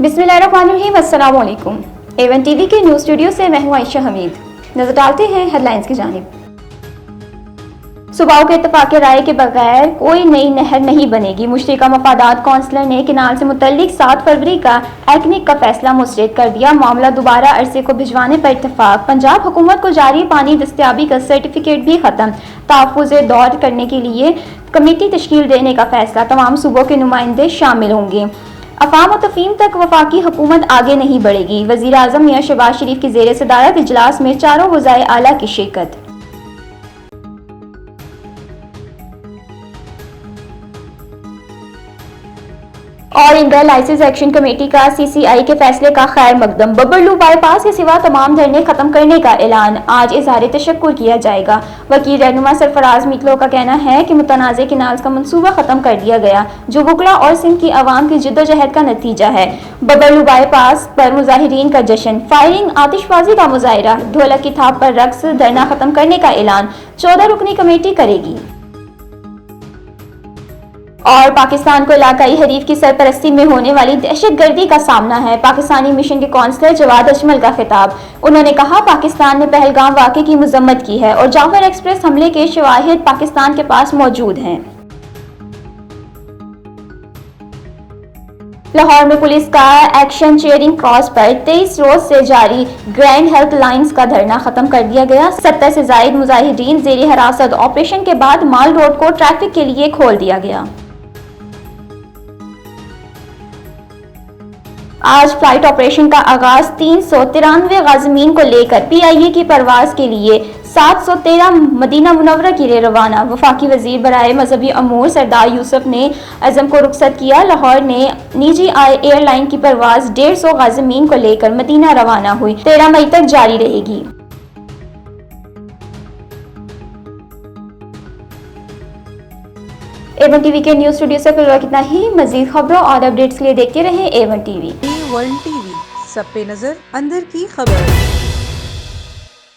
बिस्मिल्लाहिर्रहमानिर्रहीम, अस्सलाम वालेकुम। A1 टीवी के न्यूज़ स्टूडियो से मैं हूं आयशा हमीद। नजर डालते हैं हेडलाइंस की जानिब। सूबाओं के इत्तफाक राय के बगैर कोई नई नहर नहीं बनेगी। मुश्तरका मफादात कौंसलर ने किनाल से मुतल्लिक 7 फरवरी का एक्निक का फैसला मुस्तरद कर दिया। मामला दोबारा अरसे को भिजवाने पर इत्तफाक। पंजाब हुकूमत को जारी पानी दस्तियाबी का सर्टिफिकेट भी खत्म। तहफ़्फ़ुज़ दौर करने के लिए कमेटी तश्कील देने का फैसला। तमाम सूबों के नुमाइंदे शामिल होंगे। अफ़ाम और तफ़हीम तक वफाकी हुकूमत आगे नहीं बढ़ेगी। वज़ीर आज़म मियां शहबाज शरीफ की ज़ेर सदारत इजलास में चारों वज़ाए आला की शिरकत। और इंडिया लाइसेंस एक्शन कमेटी का CCI के फैसले का खैर मकदम। बबरलू बाईपास के सिवा तमाम धरने खत्म करने का ऐलान। आज इज़हार तशक्कुर किया जाएगा। वकील रहनुमा सरफराज मीतलो का कहना है कि मुतनाज़ किनाल्स का मंसूबा खत्म कर दिया गया, जो वकला और सिंध की आवाम की जिद्दोजहद का नतीजा है। बबरलू बाईपास पर मुजाहिरीन का जश्न, फायरिंग, आतिशबाजी का मुजाहरा, ढोलक की थाप पर रक्स, धरना खत्म करने का ऐलान 14 रुकनी कमेटी करेगी। और पाकिस्तान को इलाकाई हरीफ की सरपरस्ती में होने वाली दहशतगर्दी का सामना है। पाकिस्तानी मिशन के कौंसलर जवाद अजमल का खिताब। उन्होंने कहा, पाकिस्तान ने पहलगाम वाक़े की मजम्मत की है और जाफर एक्सप्रेस हमले के शवाहिद पाकिस्तान के पास मौजूद हैं। लाहौर में पुलिस का एक्शन चेयरिंग क्रॉस पर 23 रोज से जारी ग्रैंड हेल्थ लाइन्स का धरना खत्म कर दिया गया। 70 से जायद मुजाहिदीन ज़ेर हिरासत। ऑपरेशन के बाद माल रोड को ट्रैफिक के लिए खोल दिया गया। आज फ्लाइट ऑपरेशन का आगाज 393 गाज़मीन को लेकर PIA की परवाज के लिए 713 मदीना मुनव्वरा के लिए रवाना। वफाकी वजीर बराए मजहबी अमूर सरदार यूसुफ ने अज़म को रुखसत किया। लाहौर ने निजी एयरलाइन की परवाज 150 गाज़मीन को लेकर मदीना रवाना हुई। 13 मई तक जारी रहेगी। A1 टीवी के न्यूज़ स्टूडियो से फिलहाल इतना ही। मजीद खबरों और अपडेट्स के लिए देखते रहें A1 टीवी। A1 टीवी, सब पे नजर, अंदर की खबर।